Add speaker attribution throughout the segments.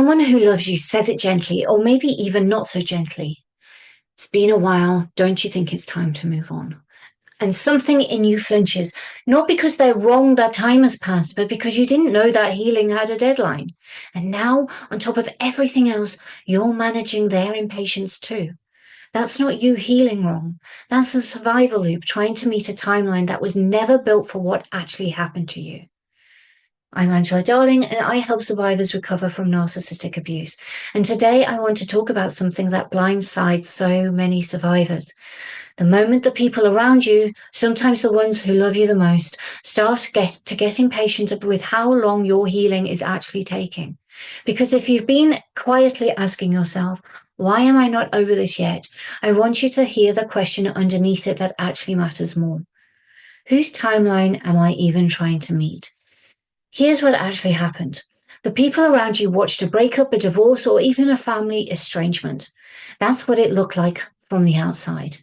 Speaker 1: Someone who loves you says it gently, or maybe even not so gently. It's been a while. Don't you think it's time to move on? And something in you flinches, not because they're wrong that time has passed, but because you didn't know that healing had a deadline. And now, on top of everything else, you're managing their impatience too. That's not you healing wrong. That's a survival loop trying to meet a timeline that was never built for what actually happened to you. I'm Angela Darling, and I help survivors recover from narcissistic abuse. And today I want to talk about something that blindsides so many survivors. The moment the people around you, sometimes the ones who love you the most, start to get impatient with how long your healing is actually taking. Because if you've been quietly asking yourself, why am I not over this yet? I want you to hear the question underneath it that actually matters more. Whose timeline am I even trying to meet? Here's what actually happened. The people around you watched a breakup, a divorce, or even a family estrangement. That's what it looked like from the outside.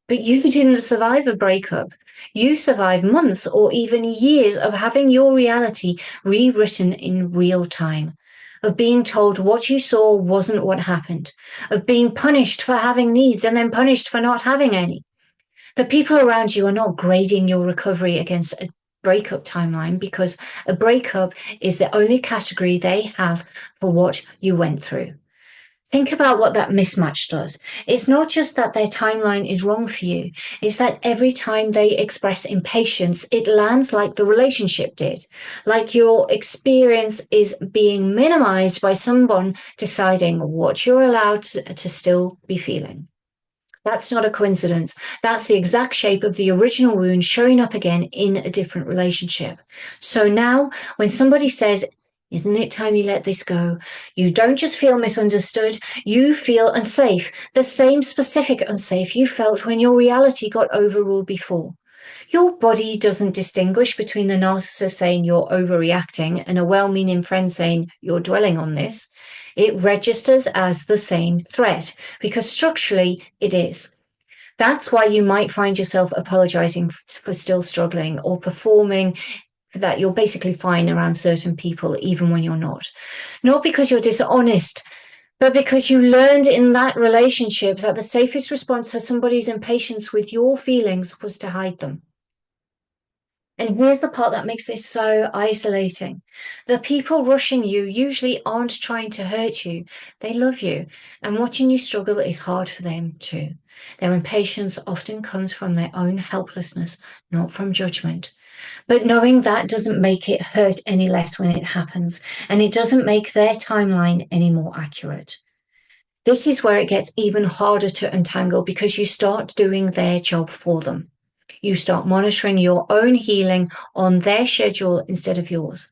Speaker 1: But you didn't survive a breakup. You survived months or even years of having your reality rewritten in real time, of being told what you saw wasn't what happened, of being punished for having needs and then punished for not having any. The people around you are not grading your recovery against a breakup timeline because a breakup is the only category they have for what you went through. Think about what that mismatch does. It's not just that their timeline is wrong for you, it's that every time they express impatience, it lands like the relationship did, like your experience is being minimized by someone deciding what you're allowed to still be feeling. That's not a coincidence. That's the exact shape of the original wound showing up again in a different relationship. So now, when somebody says, isn't it time you let this go? You don't just feel misunderstood, you feel unsafe, the same specific unsafe you felt when your reality got overruled before. Your body doesn't distinguish between the narcissist saying you're overreacting and a well-meaning friend saying you're dwelling on this. It registers as the same threat because structurally it is. That's why you might find yourself apologizing for still struggling or performing that you're basically fine around certain people, even when you're not. Not because you're dishonest, but because you learned in that relationship that the safest response to somebody's impatience with your feelings was to hide them. And here's the part that makes this so isolating. The people rushing you usually aren't trying to hurt you. They love you. And watching you struggle is hard for them too. Their impatience often comes from their own helplessness, not from judgment. But knowing that doesn't make it hurt any less when it happens. And it doesn't make their timeline any more accurate. This is where it gets even harder to untangle because you start doing their job for them. You start monitoring your own healing on their schedule instead of yours.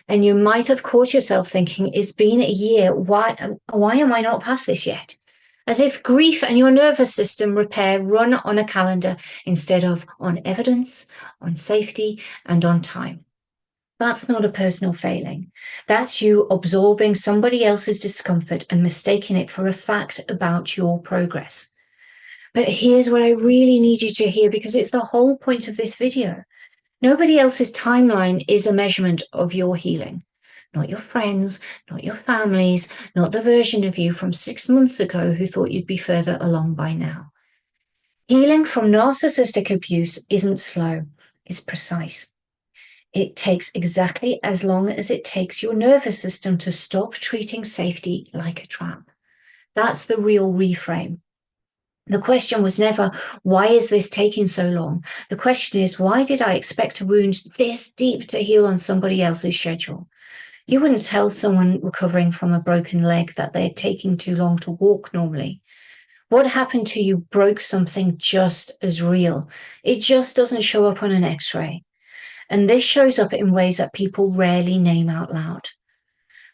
Speaker 1: And you might have caught yourself thinking, it's been a year. Why am I not past this yet? As if grief and your nervous system repair run on a calendar instead of on evidence, on safety, and on time. That's not a personal failing. That's you absorbing somebody else's discomfort and mistaking it for a fact about your progress. But here's what I really need you to hear because it's the whole point of this video. Nobody else's timeline is a measurement of your healing. Not your friends, not your families, not the version of you from 6 months ago who thought you'd be further along by now. Healing from narcissistic abuse isn't slow, it's precise. It takes exactly as long as it takes your nervous system to stop treating safety like a trap. That's the real reframe. The question was never, why is this taking so long? The question is, why did I expect a wound this deep to heal on somebody else's schedule? You wouldn't tell someone recovering from a broken leg that they're taking too long to walk normally. What happened to you broke something just as real. It just doesn't show up on an x-ray. And this shows up in ways that people rarely name out loud.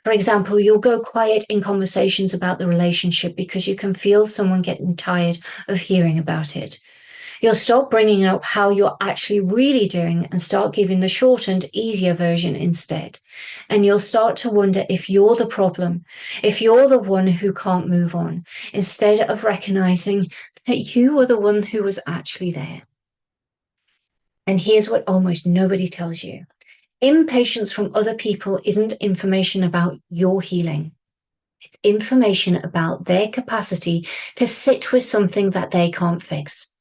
Speaker 1: For example, you'll go quiet in conversations about the relationship because you can feel someone getting tired of hearing about it. You'll stop bringing up how you're actually really doing and start giving the shortened, easier version instead. And you'll start to wonder if you're the problem, if you're the one who can't move on, instead of recognizing that you were the one who was actually there. And here's what almost nobody tells you. Impatience from other people isn't information about your healing. It's information about their capacity to sit with something that they can't fix.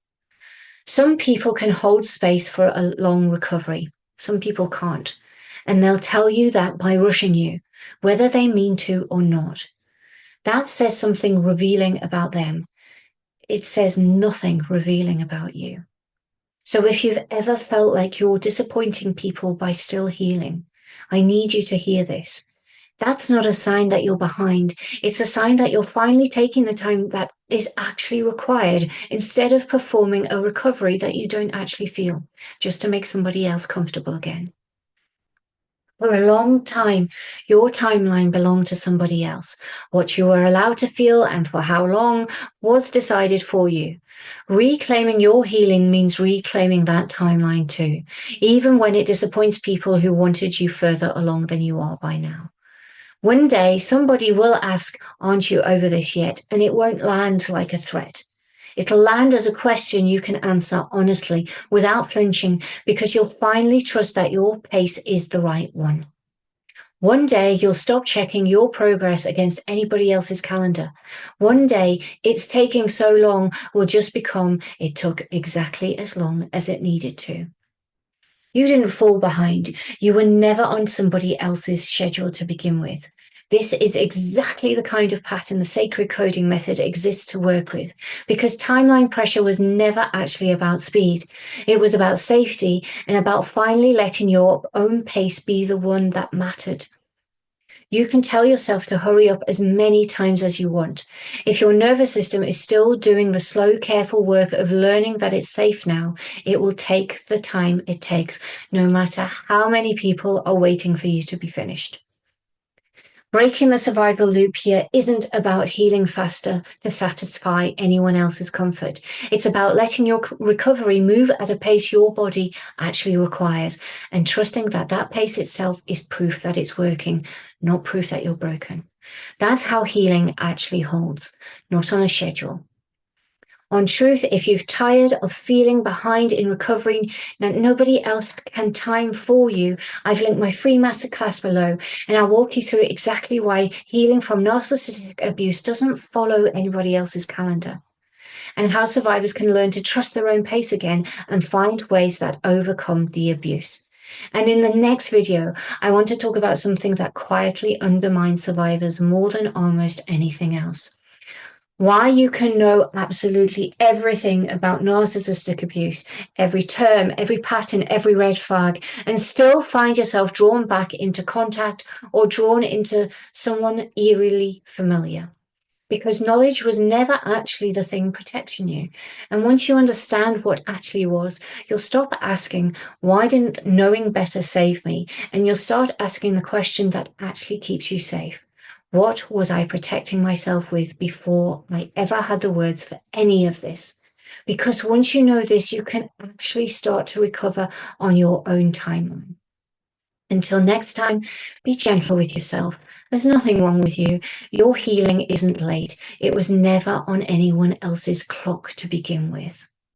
Speaker 1: Some people can hold space for a long recovery. Some people can't. And they'll tell you that by rushing you, whether they mean to or not. That says something revealing about them. It says nothing revealing about you. So if you've ever felt like you're disappointing people by still healing, I need you to hear this. That's not a sign that you're behind. It's a sign that you're finally taking the time that is actually required instead of performing a recovery that you don't actually feel just to make somebody else comfortable again. For a long time, your timeline belonged to somebody else. What you were allowed to feel and for how long was decided for you. Reclaiming your healing means reclaiming that timeline too, even when it disappoints people who wanted you further along than you are by now. One day, somebody will ask, "Aren't you over this yet?" And it won't land like a threat. It'll land as a question you can answer honestly without flinching because you'll finally trust that your pace is the right one. One day you'll stop checking your progress against anybody else's calendar. One day it's taking so long will just become it took exactly as long as it needed to. You didn't fall behind. You were never on somebody else's schedule to begin with. This is exactly the kind of pattern the sacred coding method exists to work with, because timeline pressure was never actually about speed. It was about safety and about finally letting your own pace be the one that mattered. You can tell yourself to hurry up as many times as you want. If your nervous system is still doing the slow, careful work of learning that it's safe now, it will take the time it takes, no matter how many people are waiting for you to be finished. Breaking the survival loop here isn't about healing faster to satisfy anyone else's comfort. It's about letting your recovery move at a pace your body actually requires and trusting that that pace itself is proof that it's working, not proof that you're broken. That's how healing actually holds, not on a schedule. On truth, if you're tired of feeling behind in recovery that nobody else can time for you, I've linked my free masterclass below, and I'll walk you through exactly why healing from narcissistic abuse doesn't follow anybody else's calendar, and how survivors can learn to trust their own pace again and find ways that overcome the abuse. And in the next video, I want to talk about something that quietly undermines survivors more than almost anything else. Why you can know absolutely everything about narcissistic abuse, every term, every pattern, every red flag, and still find yourself drawn back into contact or drawn into someone eerily familiar. Because knowledge was never actually the thing protecting you. And once you understand what actually was, you'll stop asking, why didn't knowing better save me? And you'll start asking the question that actually keeps you safe. What was I protecting myself with before I ever had the words for any of this? Because once you know this, you can actually start to recover on your own timeline. Until next time, be gentle with yourself. There's nothing wrong with you. Your healing isn't late. It was never on anyone else's clock to begin with.